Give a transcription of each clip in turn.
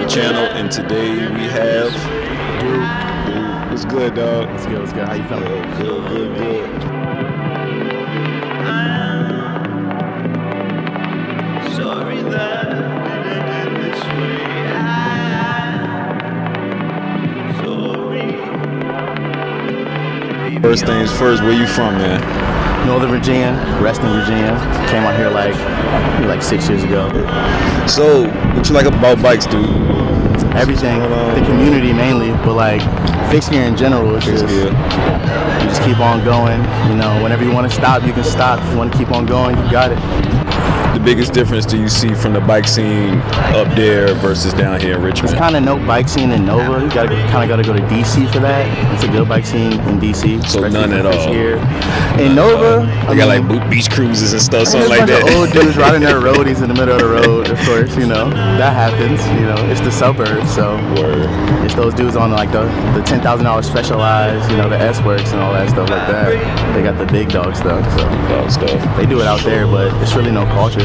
the channel, and today we have Dude. What's good, dog? What's good? What's good? How you feeling? Good. Sorry that it ended this way. I'm sorry. First things first, where you from, man? Northern Virginia, Reston, Virginia. Came out here like 6 years ago. So, what you like about bikes, dude? Everything, the community mainly, but like fixed gear in general, it's just you just keep on going. You know, whenever you want to stop, you can stop. If you want to keep on going, you got it. The biggest difference do you see from the bike scene up there versus down here in Richmond? It's kind of no bike scene in Nova. You gotta go to DC for that. It's a good bike scene in DC. So none at all. Here. In Nova, they got like beach cruises and stuff, something like that. Old dudes riding their roadies in the middle of the road. Of course, you know that happens. You know, it's the suburbs, so it's those dudes on like the $10,000 Specialized, you know, the S-Works and all that stuff like that. They got the big dog stuff. So they do it out there, but it's really no culture.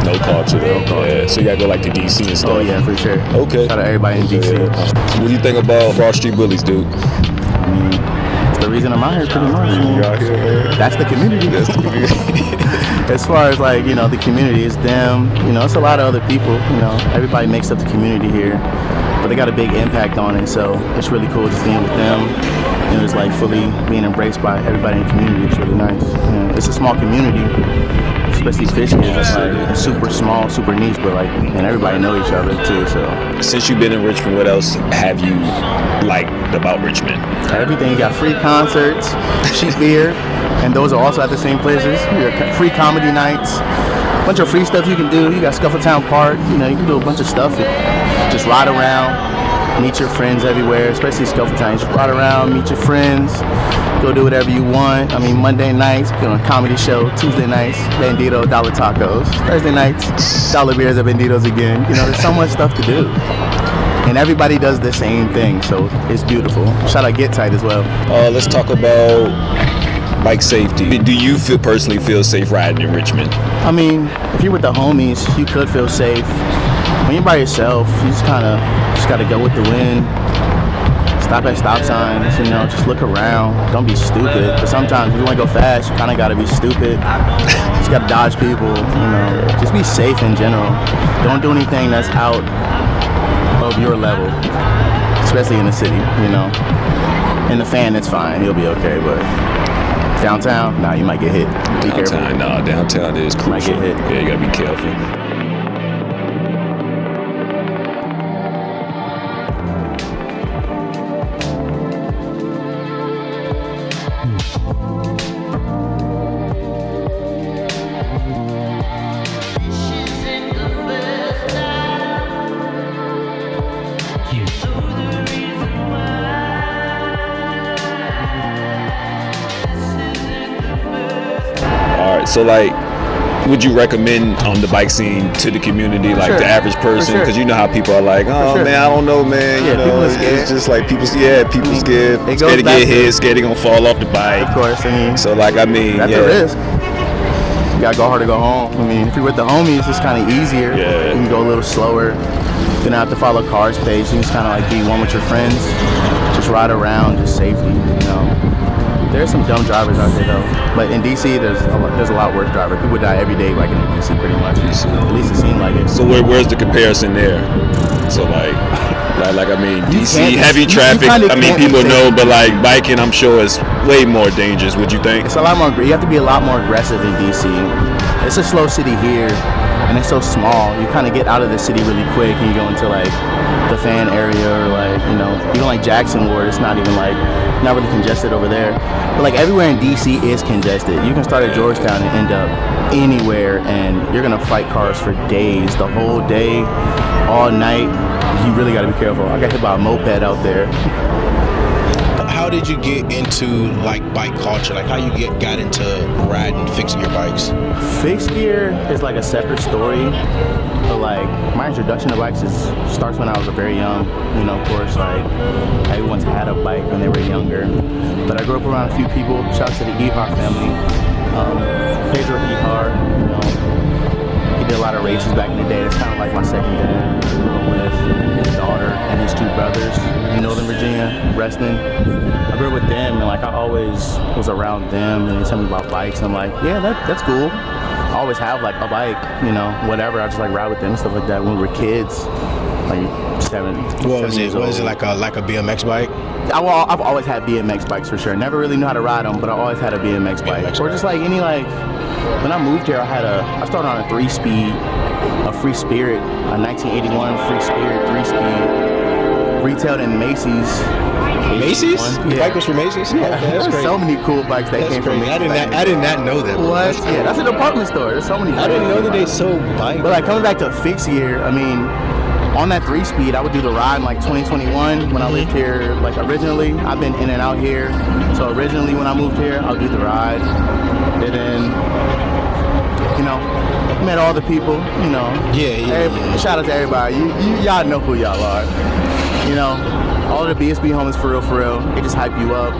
No culture, though. Yeah, so you gotta go like to DC and stuff. Oh yeah, for sure. Okay. Shout out to everybody in DC. What do you think about Broad Street Bullies, dude? I mean, it's the reason I'm out here pretty much. That's the community. As far as like, you know, the community, it's them. You know, it's a lot of other people. You know, everybody makes up the community here, but they got a big impact on it. So it's really cool just being with them. And it's like fully being embraced by everybody in the community. It's really nice. Yeah. It's a small community. Especially fishing, it's like super small, super niche, but like, and everybody know each other too. So since you've been in Richmond, what else have you liked about Richmond? Everything. You got free concerts, cheap beer, and those are also at the same places. You got free comedy nights, a bunch of free stuff you can do. You got Scuffletown Park. You know, you can do a bunch of stuff. Just ride around, meet your friends everywhere, especially Scuffletown. Just ride around, meet your friends. Go do whatever you want. I mean, Monday nights, go on a comedy show. Tuesday nights, Bandito, Dollar Tacos. Thursday nights, Dollar Beers at Banditos again. You know, there's so much stuff to do. And everybody does the same thing, so it's beautiful. Shout out Get Tight as well. Let's talk about bike safety. Do you personally feel safe riding in Richmond? I mean, if you're with the homies, you could feel safe. When you're by yourself, you just gotta go with the wind. Stop at stop signs, you know, just look around. Don't be stupid. But sometimes if you want to go fast, you kind of got to be stupid. Just got to dodge people, you know. Just be safe in general. Don't do anything that's out of your level, especially in the city, you know. In the fan, it's fine. You'll be okay, but downtown, nah, you might get hit. Be careful. Downtown is crucial. Might get hit. Yeah, you got to be careful. So like, would you recommend on the bike scene to the community, like the average person? Because you know how people are like, oh man, I don't know, man. Yeah, you know, people are scared. It's just like people scared, scared to get hit, scared they're gonna fall off the bike. Of course, I mean. So like, I mean, that's a risk. You gotta go hard to go home. I mean, if you're with the homies, it's kind of easier. Yeah. You can go a little slower. You don't have to follow cars' pace. You can just kind of like be one with your friends. Just ride around, just safely, you know. There's some dumb drivers out there though, but in DC there's a lot worse drivers. People die every day, like in DC, pretty much. At least it seemed like it. So where's the comparison there? So like I mean, DC heavy traffic. I mean, people know, but like biking, I'm sure is way more dangerous. Would you think? It's a lot more. You have to be a lot more aggressive in DC. It's a slow city here, and it's so small. You kind of get out of the city really quick, and you go into like the fan area, or like, you know, even like Jackson Ward. It's not even like not really congested over there. But like everywhere in DC is congested. You can start at Georgetown and end up anywhere, and you're gonna fight cars for days, the whole day, all night. You really gotta be careful. I got hit by a moped out there. How did you get into like bike culture? Like how you got into riding, fixing your bikes? Fixed gear is like a separate story. But like my introduction to bikes starts when I was very young. You know, of course, like everyone's had a bike when they were younger. But I grew up around a few people. Shout out to the Ehar family. Pedro Ehar, you know, he did a lot of races back in the day. It's kind of like my second dad. I grew up with his dog. and his 2 brothers in Northern Virginia, Reston. I grew up with them, and like I always was around them, and they tell me about bikes. I'm like, yeah, that's cool. I always have like a bike, you know, whatever. I just like ride with them and stuff like that when we were kids, like 7. What was it? Was it like a BMX bike? I've always had BMX bikes for sure. Never really knew how to ride them, but I always had a BMX bike. Or just like any like, when I moved here, I started on a 3-speed, a Free Spirit, a 1981 Free Spirit 3-speed, retailed in Macy's. Macy's? The bike was from Macy's? Yeah, Okay, there's so many cool bikes that came from Macy's. I did not know that. Bro. What? Yeah, that's a department store. There's so many. I didn't know that they sold bikes. But like coming back to fixed gear, I mean, on that 3-speed, I would do the ride in like 2021 when I lived here. Like originally, I've been in and out here. So originally when I moved here, I would do the ride. And then, you know, met all the people, you know. Yeah. Shout out to everybody. Y'all know who y'all are. You know. All the BSB homies for real, they just hype you up.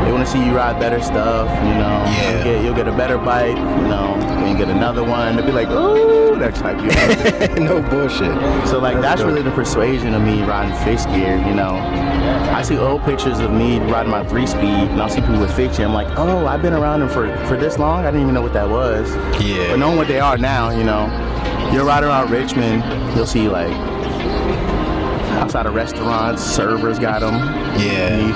They want to see you ride better stuff, you know. Yeah. You'll get a better bike, you know, then get another one. They'll be like, ooh, that's hype you up. No bullshit. So like that's really the persuasion of me riding fixed gear, you know. I see old pictures of me riding my 3-speed, and I'll see people with fixed gear. I'm like, oh, I've been around them for this long? I didn't even know what that was. Yeah. But knowing what they are now, you know, you'll ride around Richmond, you'll see like, outside of restaurants, servers got them. Yeah.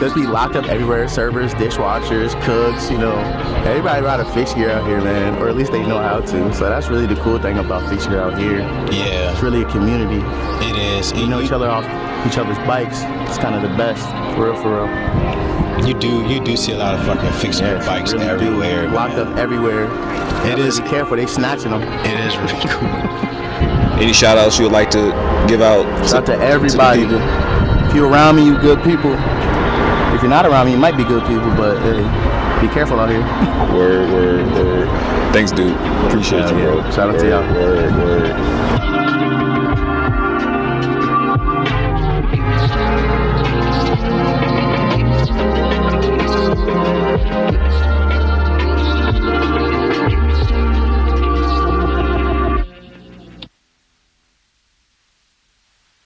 There's be locked up everywhere. Servers, dishwashers, cooks, you know. Everybody ride a fixed gear out here, man. Or at least they know how to. So that's really the cool thing about fixed gear out here. Yeah. It's really a community. It is. You know each other off each other's bikes. It's kind of the best. For real. You do see a lot of fucking fixed gear bikes really everywhere. Locked up everywhere. It is. Be careful, they snatching them. It is really cool. Any shout outs you would like to give out? Shout out to everybody. If you're around me, you good people. If you're not around me, you might be good people, but hey, be careful out here. Word. Thanks, dude. Appreciate you, bro. Shout out to y'all. Word.